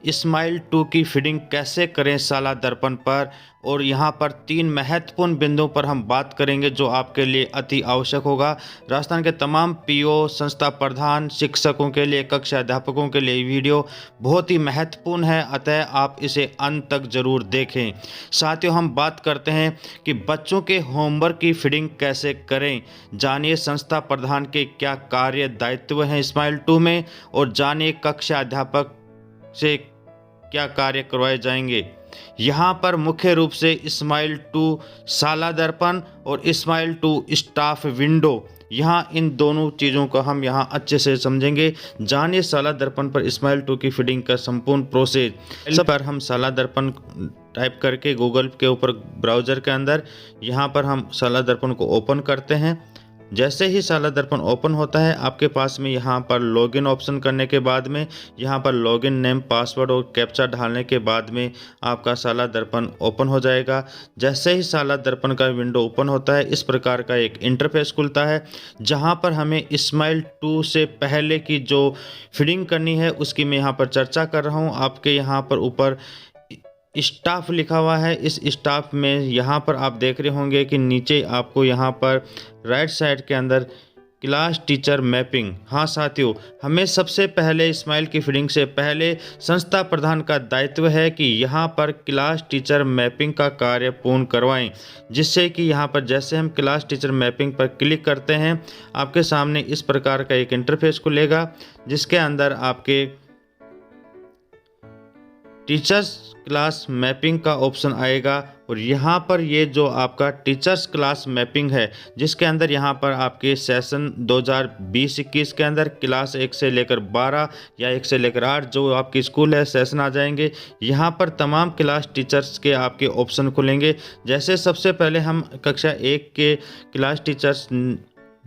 Smile 2 की feeding कैसे करें साला दर्पण पर। और यहाँ पर 3 महत्वपूर्ण बिंदुओं पर हम बात करेंगे जो आपके लिए अति आवश्यक होगा। राजस्थान के तमाम पीओ, संस्था प्रधान, शिक्षकों के लिए, कक्षा अध्यापकों के लिए वीडियो बहुत ही महत्वपूर्ण है, अतः आप इसे अंत तक जरूर देखें। साथियों, हम बात करते हैं कि बच्चों के होमवर्क की फीडिंग कैसे करें। जानिए संस्था प्रधान के क्या कार्य दायित्व हैं स्माइल 2 में, और जानिए कक्षा अध्यापक से क्या कार्य करवाए जाएंगे। यहाँ पर मुख्य रूप से स्माइल 2 साला दर्पण और स्माइल 2 स्टाफ विंडो, यहाँ इन दोनों चीज़ों को हम यहाँ अच्छे से समझेंगे। जानिए साला दर्पण पर स्माइल 2 की फीडिंग का संपूर्ण प्रोसेस। सब पर हम साला दर्पण टाइप करके गूगल के ऊपर ब्राउज़र के अंदर यहाँ पर हम साला दर्पण को ओपन करते हैं। जैसे ही साला दर्पण ओपन होता है, आपके पास में यहाँ पर लॉगिन ऑप्शन करने के बाद में यहाँ पर लॉगिन नेम, पासवर्ड और कैप्चा डालने के बाद में आपका साला दर्पण ओपन हो जाएगा। जैसे ही साला दर्पण का विंडो ओपन होता है, इस प्रकार का एक इंटरफेस खुलता है, जहाँ पर हमें स्माइल 2 से पहले की जो फीडिंग करनी है उसकी मैं यहाँ पर चर्चा कर रहा हूँ। आपके यहाँ पर ऊपर स्टाफ लिखा हुआ है। इस स्टाफ में यहाँ पर आप देख रहे होंगे कि नीचे आपको यहाँ पर राइट साइड के अंदर क्लास टीचर मैपिंग। हाँ साथियों, हमें सबसे पहले स्माइल की फीडिंग से पहले संस्था प्रधान का दायित्व है कि यहाँ पर क्लास टीचर मैपिंग का कार्य पूर्ण करवाएं, जिससे कि यहाँ पर जैसे हम क्लास टीचर मैपिंग पर क्लिक करते हैं, आपके सामने इस प्रकार का एक इंटरफेस खुलेगा, जिसके अंदर आपके टीचर्स क्लास मैपिंग का ऑप्शन आएगा। और यहाँ पर ये जो आपका टीचर्स क्लास मैपिंग है, जिसके अंदर यहाँ पर आपके सेशन 2020-21 के अंदर क्लास 1 से लेकर 12 या 1 से लेकर 8 जो आपकी स्कूल है सेशन आ जाएंगे। यहाँ पर तमाम क्लास टीचर्स के आपके ऑप्शन खुलेंगे। जैसे सबसे पहले हम कक्षा 1 के क्लास टीचर्स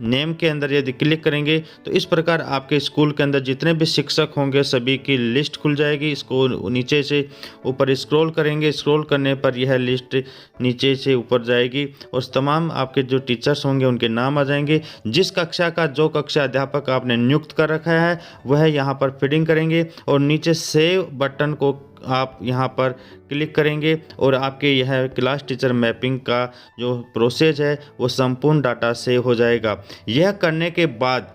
नेम के अंदर यदि क्लिक करेंगे तो इस प्रकार आपके स्कूल के अंदर जितने भी शिक्षक होंगे सभी की लिस्ट खुल जाएगी। इसको नीचे से ऊपर स्क्रॉल करेंगे, स्क्रॉल करने पर यह लिस्ट नीचे से ऊपर जाएगी और तमाम आपके जो टीचर्स होंगे उनके नाम आ जाएंगे। जिस कक्षा का जो कक्षा अध्यापक आपने नियुक्त कर रखा है वह यहाँ पर फीडिंग करेंगे और नीचे सेव बटन को आप यहाँ पर क्लिक करेंगे और आपके यह क्लास टीचर मैपिंग का जो प्रोसेस है वो संपूर्ण डाटा सेव हो जाएगा। यह करने के बाद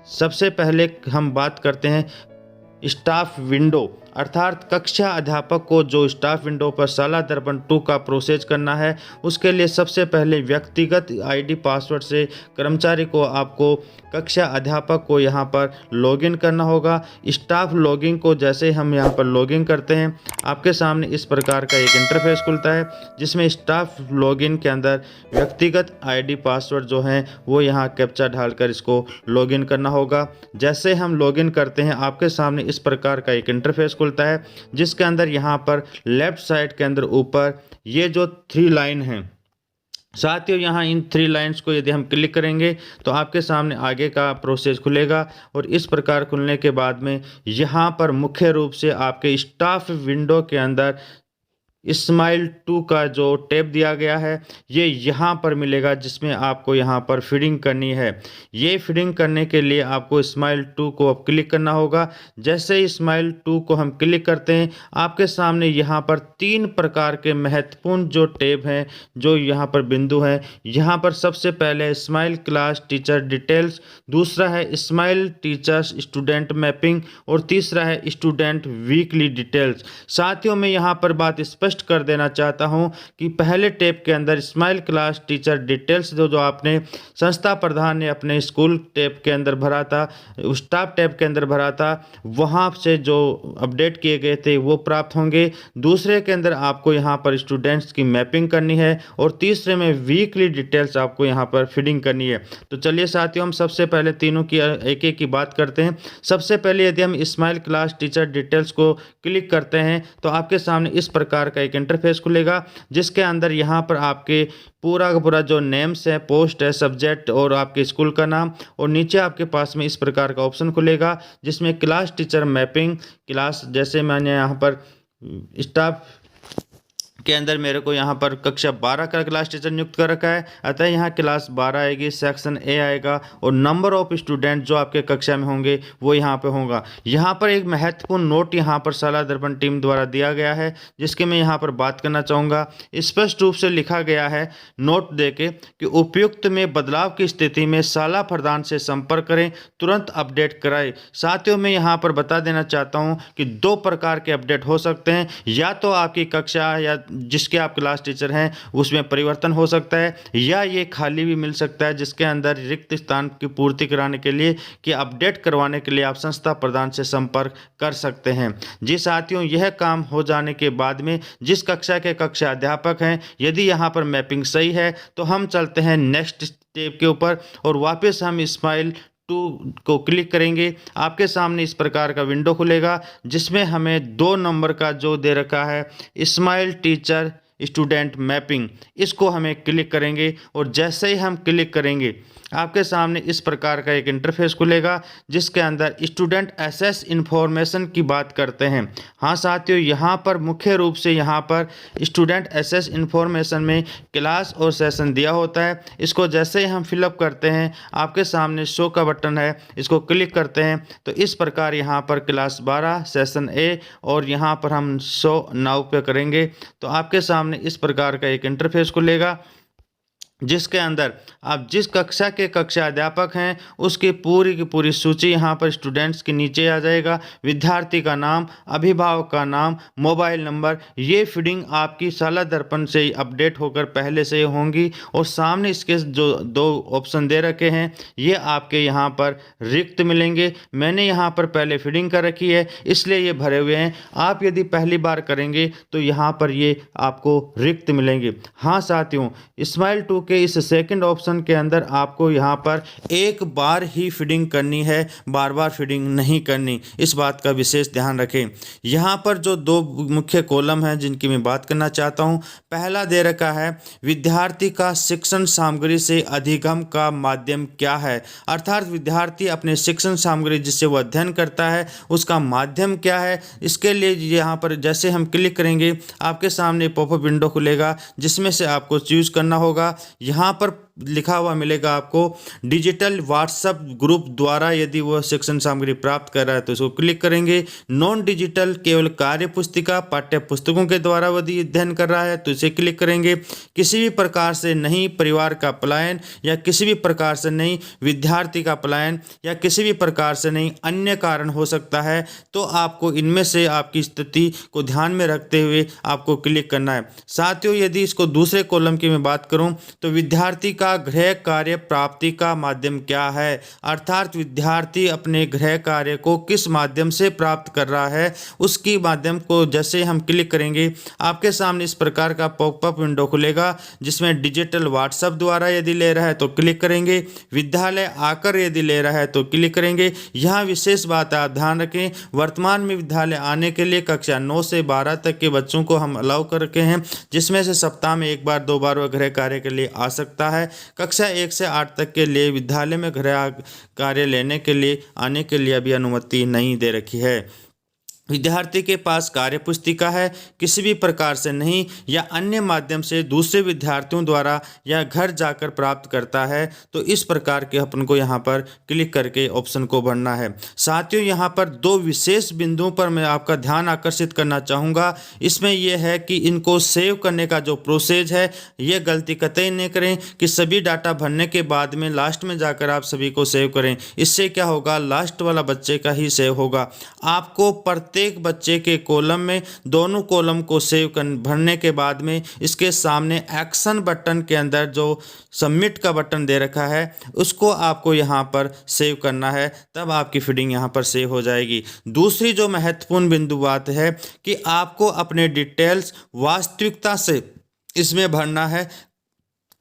सबसे पहले हम बात करते हैं स्टाफ विंडो, अर्थात कक्षा अध्यापक को जो स्टाफ विंडो पर साला दर्पण 2 का प्रोसेस करना है, उसके लिए सबसे पहले व्यक्तिगत आईडी पासवर्ड से कर्मचारी को आपको कक्षा अध्यापक को यहाँ पर लॉगिन करना होगा। स्टाफ लॉगिन को जैसे हम यहाँ पर लॉगिन करते हैं, आपके सामने इस प्रकार का एक इंटरफेस खुलता है, जिसमें स्टाफ लॉगिन के अंदर व्यक्तिगत आईडी पासवर्ड जो हैं वो यहाँ कैप्चा डालकर इसको लॉगिन करना होगा। जैसे हम लॉगिन करते हैं, आपके सामने इस प्रकार का एक इंटरफेस खुलता है, जिसके अंदर यहाँ पर लेफ्ट साइड के अंदर ऊपर ये जो 3 लाइन हैं, साथियों यहाँ इन 3 लाइंस को यदि हम क्लिक करेंगे तो आपके सामने आगे का प्रोसेस खुलेगा। और इस प्रकार खुलने के बाद में यहाँ पर मुख्य रूप से आपके स्टाफ विंडो के अंदर स्माइल 2 का जो टैब दिया गया है ये यहाँ पर मिलेगा, जिसमें आपको यहाँ पर फीडिंग करनी है। ये फीडिंग करने के लिए आपको स्माइल 2 को अब क्लिक करना होगा। जैसे ही स्माइल 2 को हम क्लिक करते हैं, आपके सामने यहाँ पर 3 प्रकार के महत्वपूर्ण जो टैब हैं, जो यहाँ पर बिंदु हैं। यहाँ पर सबसे पहले स्माइल क्लास टीचर डिटेल्स, दूसरा है स्माइल टीचर्स स्टूडेंट मैपिंग और तीसरा है स्टूडेंट वीकली डिटेल्स। साथियों, मैं यहाँ पर बात स्पष्ट कर देना चाहता हूं कि पहले टैब के अंदर स्माइल क्लास टीचर डिटेल्स जो आपने संस्था प्रधान ने अपने स्कूल टैब के अंदर भरा था, स्टाफ टैब के अंदर भरा था, वहां से जो अपडेट किए गए थे वो प्राप्त होंगे। दूसरे के अंदर आपको यहां पर स्टूडेंट्स की मैपिंग करनी है और तीसरे में वीकली डिटेल्स आपको यहां पर फीडिंग करनी है। तो चलिए साथियों, हम सबसे पहले तीनों की एक एक की बात करते हैं। सबसे पहले यदि हम स्माइल क्लास टीचर डिटेल्स को क्लिक करते हैं तो आपके सामने इस प्रकार का एक इंटरफेस खुलेगा, जिसके अंदर यहाँ पर आपके पूरा का पूरा जो नेम्स है, पोस्ट है, सब्जेक्ट और आपके स्कूल का नाम, और नीचे आपके पास में इस प्रकार का ऑप्शन खुलेगा जिसमें क्लास टीचर मैपिंग क्लास, जैसे मैंने यहाँ पर स्टाफ के अंदर मेरे को यहाँ पर कक्षा 12 का क्लास टीचर नियुक्त कर रखा है, अतः यहाँ क्लास 12 आएगी, सेक्शन ए आएगा और नंबर ऑफ स्टूडेंट जो आपके कक्षा में होंगे वो यहाँ पे होगा। यहाँ पर एक महत्वपूर्ण नोट यहाँ पर शाला दर्पण टीम द्वारा दिया गया है, जिसकी मैं यहाँ पर बात करना चाहूँगा। स्पष्ट रूप से लिखा गया है नोट देके कि उपयुक्त में बदलाव की स्थिति में शाला प्रधान से संपर्क करें, तुरंत अपडेट कराएं। साथियों, मैं यहाँ पर बता देना चाहता हूँ कि दो प्रकार के अपडेट हो सकते हैं, या तो आपकी कक्षा या जिसके आप क्लास टीचर हैं उसमें परिवर्तन हो सकता है, या ये खाली भी मिल सकता है जिसके अंदर रिक्त स्थान की पूर्ति कराने के लिए कि अपडेट करवाने के लिए आप संस्था प्रधान से संपर्क कर सकते हैं। जी साथियों, यह काम हो जाने के बाद में जिस कक्षा के कक्षा अध्यापक हैं, यदि यहाँ पर मैपिंग सही है तो हम चलते हैं नेक्स्ट स्टेप के ऊपर और वापस हम स्माइल 2 को क्लिक करेंगे। आपके सामने इस प्रकार का विंडो खुलेगा जिसमें हमें 2 नंबर का जो दे रखा है स्माइल टीचर स्टूडेंट मैपिंग, इसको हमें क्लिक करेंगे और जैसे ही हम क्लिक करेंगे आपके सामने इस प्रकार का एक इंटरफेस खुलेगा जिसके अंदर स्टूडेंट एसेस इंफॉर्मेशन की बात करते हैं। हाँ साथियों, यहाँ पर मुख्य रूप से यहाँ पर स्टूडेंट एसेस इंफॉर्मेशन में क्लास और सेशन दिया होता है। इसको जैसे ही हम फिलअप करते हैं आपके सामने शो का बटन है, इसको क्लिक करते हैं तो इस प्रकार यहाँ पर क्लास 12 सेशन ए और यहाँ पर हम शो नाउ पे करेंगे तो आपके सामने इस प्रकार का एक इंटरफेस खुलेगा जिसके अंदर आप जिस कक्षा के कक्षा अध्यापक हैं उसकी पूरी की पूरी सूची यहाँ पर स्टूडेंट्स के नीचे आ जाएगा। विद्यार्थी का नाम, अभिभावक का नाम, मोबाइल नंबर, ये फीडिंग आपकी शाला दर्पण से ही अपडेट होकर पहले से होंगी और सामने इसके जो 2 ऑप्शन दे रखे हैं ये आपके यहाँ पर रिक्त मिलेंगे। मैंने यहाँ पर पहले फीडिंग कर रखी है इसलिए ये भरे हुए हैं। आप यदि पहली बार करेंगे तो यहाँ पर ये आपको रिक्त मिलेंगे। हाँ साथियों, स्माइल 2 के इस सेकंड ऑप्शन के अंदर आपको यहाँ पर एक बार ही फीडिंग करनी है, बार बार फीडिंग नहीं करनी, इस बात का विशेष ध्यान रखें। यहाँ पर जो 2 मुख्य कॉलम हैं जिनकी मैं बात करना चाहता हूँ, पहला दे रखा है विद्यार्थी का शिक्षण सामग्री से अधिगम का माध्यम क्या है, अर्थात विद्यार्थी अपने शिक्षण सामग्री जिससे वो अध्ययन करता है उसका माध्यम क्या है। इसके लिए यहाँ पर जैसे हम क्लिक करेंगे आपके सामने पॉपअप विंडो खुलेगा जिसमें से आपको चूज करना होगा। यहाँ पर लिखा हुआ मिलेगा आपको डिजिटल व्हाट्सएप ग्रुप द्वारा यदि वह शिक्षण सामग्री प्राप्त कर रहा है तो इसको क्लिक करेंगे। नॉन डिजिटल केवल कार्य पुस्तिका पाठ्य पुस्तकों के द्वारा यदि अध्ययन कर रहा है तो इसे क्लिक करेंगे। किसी भी प्रकार से नहीं परिवार का पलायन या किसी भी प्रकार से नहीं विद्यार्थी का पलायन या किसी भी प्रकार से नहीं अन्य कारण हो सकता है तो आपको इनमें से आपकी स्थिति को ध्यान में रखते हुए आपको क्लिक करना है। साथियों, यदि इसको दूसरे कॉलम की मैं बात करूं तो विद्यार्थी का गृह कार्य प्राप्ति का माध्यम क्या है, अर्थात विद्यार्थी अपने गृह कार्य को किस माध्यम से प्राप्त कर रहा है उसकी माध्यम को जैसे हम क्लिक करेंगे आपके सामने इस प्रकार का पॉपअप विंडो खुलेगा जिसमें डिजिटल व्हाट्सएप द्वारा यदि ले रहा है तो क्लिक करेंगे, विद्यालय आकर यदि ले रहा है तो क्लिक करेंगे। यहाँ विशेष बात आप ध्यान रखें, वर्तमान में विद्यालय आने के लिए कक्षा 9 से 12 तक के बच्चों को हम अलाउ कर रखे हैं जिसमें से सप्ताह में 1 बार 2 बार वह गृह कार्य के लिए आ सकता है। कक्षा 1 से 8 तक के लिए विद्यालय में गृह कार्य लेने के लिए आने के लिए अभी अनुमति नहीं दे रखी है। विद्यार्थी के पास कार्य पुस्तिका है, किसी भी प्रकार से नहीं या अन्य माध्यम से दूसरे विद्यार्थियों द्वारा या घर जाकर प्राप्त करता है तो इस प्रकार के अपन को यहाँ पर क्लिक करके ऑप्शन को भरना है। साथियों, यहाँ पर 2 विशेष बिंदुओं पर मैं आपका ध्यान आकर्षित करना चाहूँगा। इसमें यह है कि इनको सेव करने का जो प्रोसेस है ये गलती कतई नहीं करें कि सभी डाटा भरने के बाद में लास्ट में जाकर आप सभी को सेव करें। इससे क्या होगा, लास्ट वाला बच्चे का ही सेव होगा। आपको प्रत्येक बच्चे के कॉलम में दोनों कॉलम को सेव कर भरने के बाद में इसके सामने एक्शन बटन के अंदर जो सबमिट का बटन दे रखा है उसको आपको यहाँ पर सेव करना है, तब आपकी फीडिंग यहाँ पर सेव हो जाएगी। दूसरी जो महत्वपूर्ण बिंदु बात है कि आपको अपने डिटेल्स वास्तविकता से इसमें भरना है।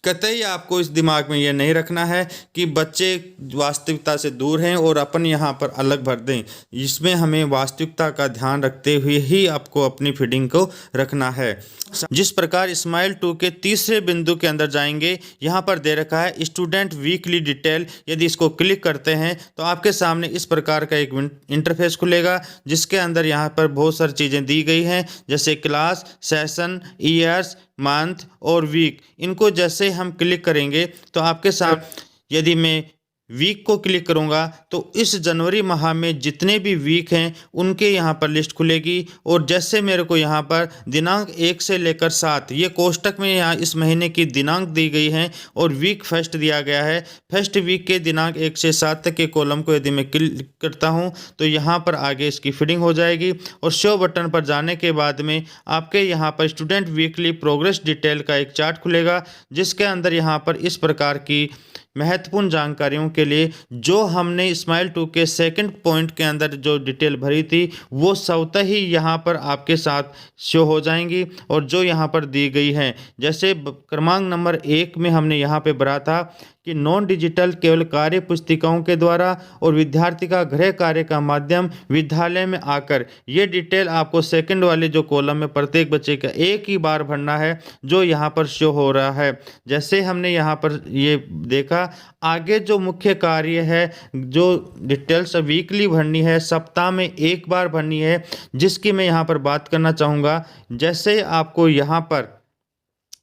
कतई आपको इस दिमाग में ये नहीं रखना है कि बच्चे वास्तविकता से दूर हैं और अपन यहाँ पर अलग भर दें। इसमें हमें वास्तविकता का ध्यान रखते हुए ही आपको अपनी फीडिंग को रखना है। जिस प्रकार स्माइल 2 के तीसरे बिंदु के अंदर जाएंगे, यहाँ पर दे रखा है स्टूडेंट वीकली डिटेल। यदि इसको क्लिक करते हैं तो आपके सामने इस प्रकार का एक इंटरफेस खुलेगा, जिसके अंदर यहाँ पर बहुत सारी चीज़ें दी गई हैं, जैसे क्लास, सेशन, ईयर्स, मंथ और वीक। इनको जैसे हम क्लिक करेंगे तो आपके साथ, यदि मैं वीक को क्लिक करूंगा तो इस जनवरी माह में जितने भी वीक हैं उनके यहाँ पर लिस्ट खुलेगी। और जैसे मेरे को यहाँ पर दिनांक 1 से लेकर 7 ये कोष्टक में यहाँ इस महीने की दिनांक दी गई हैं और वीक फर्स्ट दिया गया है। फर्स्ट वीक के दिनांक 1 से 7 तक के कॉलम को यदि मैं क्लिक करता हूँ तो यहाँ पर आगे इसकी फीडिंग हो जाएगी। और शो बटन पर जाने के बाद में आपके यहाँ पर स्टूडेंट वीकली प्रोग्रेस डिटेल का एक चार्ट खुलेगा, जिसके अंदर यहाँ पर इस प्रकार की महत्वपूर्ण जानकारियों के लिए जो हमने स्माइल 2 के सेकंड पॉइंट के अंदर जो डिटेल भरी थी वो स्वतः ही यहाँ पर आपके साथ शो हो जाएंगी और जो यहाँ पर दी गई हैं। जैसे क्रमांक नंबर 1 में हमने यहाँ पे भरा था कि नॉन डिजिटल केवल कार्य पुस्तिकाओं के द्वारा और विद्यार्थी का गृह कार्य का माध्यम विद्यालय में आकर। ये डिटेल आपको सेकंड वाले जो कॉलम में प्रत्येक बच्चे का एक ही बार भरना है, जो यहाँ पर शो हो रहा है। जैसे हमने यहाँ पर ये देखा, आगे जो मुख्य कार्य है, जो डिटेल्स वीकली भरनी है, सप्ताह में एक बार भरनी है, जिसकी मैं यहाँ पर बात करना चाहूँगा। जैसे आपको यहाँ पर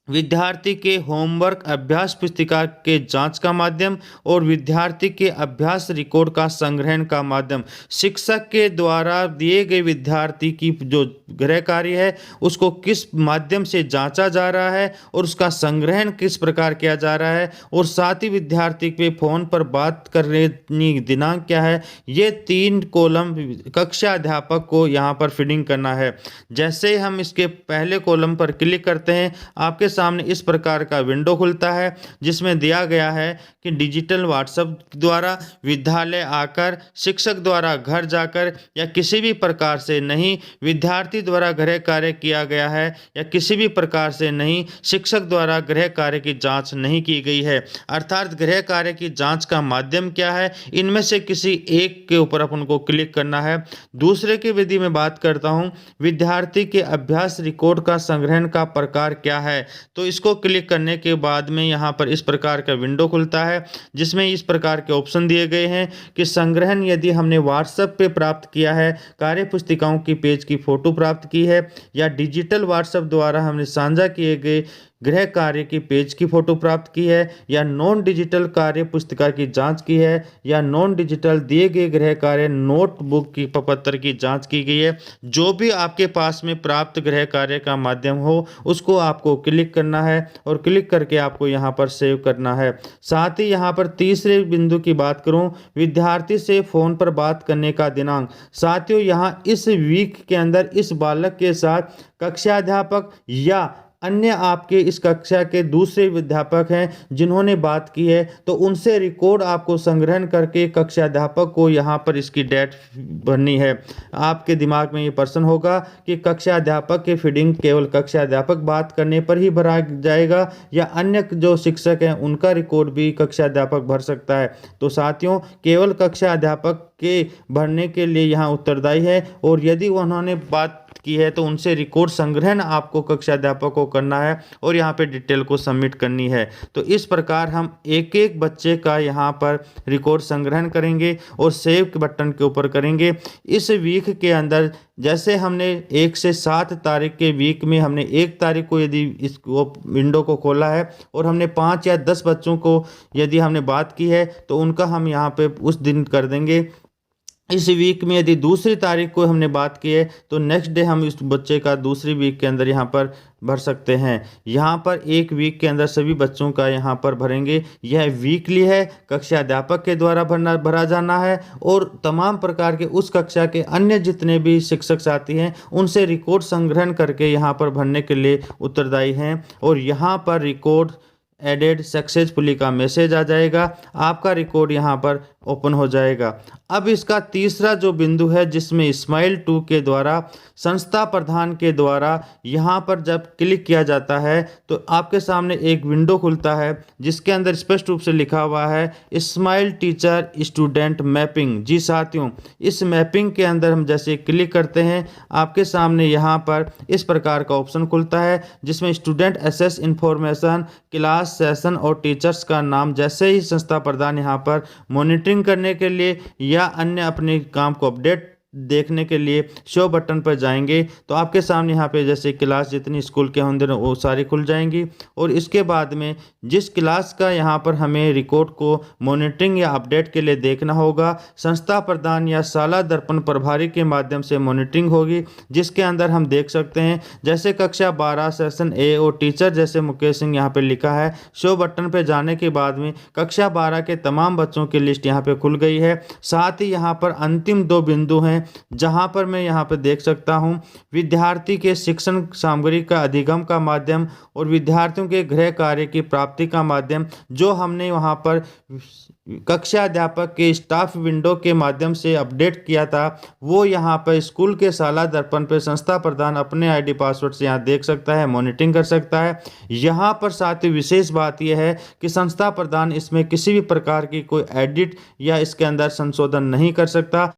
विद्यार्थी के होमवर्क अभ्यास पुस्तिका के जांच का माध्यम और विद्यार्थी के अभ्यास रिकॉर्ड का संग्रहण का माध्यम, शिक्षक के द्वारा दिए गए विद्यार्थी की जो गृह कार्य है उसको किस माध्यम से जांचा जा रहा है और उसका संग्रहण किस प्रकार किया जा रहा है, और साथ ही विद्यार्थी के फ़ोन पर बात करने की दिनांक क्या है। ये 3 कॉलम कक्षा अध्यापक को यहाँ पर फीडिंग करना है। जैसे हम इसके पहले कॉलम पर क्लिक करते हैं, आपके सामने इस प्रकार का विंडो खुलता है, जिसमें दिया गया है कि डिजिटल व्हाट्सएप द्वारा विद्यालय आकर, शिक्षक द्वारा घर जाकर, या किसी भी प्रकार से नहीं विद्यार्थी द्वारा गृह कार्य किया गया है, या किसी भी प्रकार से नहीं शिक्षक द्वारा गृह कार्य की जांच नहीं की गई है। अर्थात गृह कार्य की जांच का माध्यम क्या है, इनमें से किसी एक के ऊपर अपन को क्लिक करना है। दूसरे की विधि में बात करता हूं, विद्यार्थी के अभ्यास रिकॉर्ड का संग्रहण का प्रकार क्या है। तो इसको क्लिक करने के बाद में यहाँ पर इस प्रकार का विंडो खुलता है, जिसमें इस प्रकार के ऑप्शन दिए गए हैं कि संग्रहण यदि हमने व्हाट्सएप पे प्राप्त किया है, कार्य पुस्तिकाओं की पेज की फोटो प्राप्त की है, या डिजिटल व्हाट्सएप द्वारा हमने साझा किए गए गृह कार्य की पेज की फोटो प्राप्त की है, या नॉन डिजिटल कार्य पुस्तिका की जांच की है, या नॉन डिजिटल दिए गए गृह कार्य नोटबुक की प्रपत्र की जांच की गई है। जो भी आपके पास में प्राप्त गृह कार्य का माध्यम हो उसको आपको क्लिक करना है और क्लिक करके आपको यहाँ पर सेव करना है। साथ ही यहाँ पर तीसरे बिंदु की बात करूँ, विद्यार्थी से फ़ोन पर बात करने का दिनांक। साथियों, यहाँ इस वीक के अंदर इस बालक के साथ कक्षा अध्यापक या अन्य आपके इस कक्षा के दूसरे अध्यापक हैं जिन्होंने बात की है, तो उनसे रिकॉर्ड आपको संग्रहण करके कक्षा अध्यापक को यहाँ पर इसकी डेट भरनी है। आपके दिमाग में ये प्रश्न होगा कि कक्षा अध्यापक के फीडिंग केवल कक्षा अध्यापक बात करने पर ही भरा जाएगा, या अन्य जो शिक्षक हैं उनका रिकॉर्ड भी कक्षा अध्यापक भर सकता है। तो साथियों, केवल कक्षा अध्यापक के भरने के लिए यहाँ उत्तरदायी है, और यदि उन्होंने बात की है तो उनसे रिकॉर्ड संग्रहण आपको कक्षा अध्यापक को करना है और यहाँ पे डिटेल को सबमिट करनी है। तो इस प्रकार हम एक एक बच्चे का यहाँ पर रिकॉर्ड संग्रहण करेंगे और सेव के बटन के ऊपर करेंगे। इस वीक के अंदर जैसे हमने 1 से 7 तारीख के वीक में हमने 1 तारीख को यदि इस विंडो को खोला है और हमने 5 या 10 बच्चों को यदि हमने बात की है तो उनका हम यहाँ पे उस दिन कर देंगे। इस वीक में यदि दूसरी तारीख को हमने बात की है तो नेक्स्ट डे हम इस बच्चे का दूसरी वीक के अंदर यहाँ पर भर सकते हैं। यहाँ पर एक वीक के अंदर सभी बच्चों का यहाँ पर भरेंगे। यह वीकली है, कक्षा अध्यापक के द्वारा भरा जाना है, और तमाम प्रकार के उस कक्षा के अन्य जितने भी शिक्षक साथी हैं उनसे रिकॉर्ड संग्रहण करके यहाँ पर भरने के लिए उत्तरदायी हैं। और यहाँ पर रिकॉर्ड एडेड सक्सेसफुली का मैसेज आ जाएगा, आपका रिकॉर्ड यहाँ पर ओपन हो जाएगा। अब इसका तीसरा जो बिंदु है जिसमें स्माइल 2 के द्वारा संस्था प्रधान के द्वारा यहाँ पर जब क्लिक किया जाता है तो आपके सामने एक विंडो खुलता है जिसके अंदर स्पष्ट रूप से लिखा हुआ है स्माइल टीचर स्टूडेंट मैपिंग। जी साथियों, इस मैपिंग के अंदर हम जैसे क्लिक करते हैं आपके सामने यहाँ पर इस प्रकार का ऑप्शन खुलता है जिसमें student access information, class, session और टीचर्स का नाम। जैसे ही संस्था प्रधान यहाँ पर मॉनिटरिंग करने के लिए या अन्य अपने काम को अपडेट देखने के लिए शो बटन पर जाएंगे तो आपके सामने यहाँ पे जैसे क्लास जितनी स्कूल के होंगे वो सारी खुल जाएंगी और इसके बाद में जिस क्लास का यहाँ पर हमें रिकॉर्ड को मॉनिटरिंग या अपडेट के लिए देखना होगा, संस्था प्रधान या शाला दर्पण प्रभारी के माध्यम से मॉनिटरिंग होगी, जिसके अंदर हम देख सकते हैं जैसे कक्षा 12 सेशन ए और टीचर जैसे मुकेश सिंह यहाँ पे लिखा है। शो बटन पर जाने के बाद में कक्षा 12 के तमाम बच्चों की लिस्ट यहाँ पे खुल गई है। साथ ही यहाँ पर अंतिम 2 बिंदु हैं जहां पर मैं यहाँ पर देख सकता हूं विद्यार्थी के शिक्षण सामग्री का अधिगम का माध्यम और विद्यार्थियों के गृह कार्य की प्राप्ति का माध्यम, जो हमने वहां पर कक्षा अध्यापक के स्टाफ विंडो के माध्यम से अपडेट किया था, वो यहाँ पर स्कूल के शाला दर्पण पर संस्था प्रधान अपने आईडी पासवर्ड से यहाँ देख सकता है, मॉनिटरिंग कर सकता है। यहाँ पर साथ ही विशेष बात यह है कि संस्था प्रधान इसमें किसी भी प्रकार की कोई एडिट या इसके अंदर संशोधन नहीं कर सकता।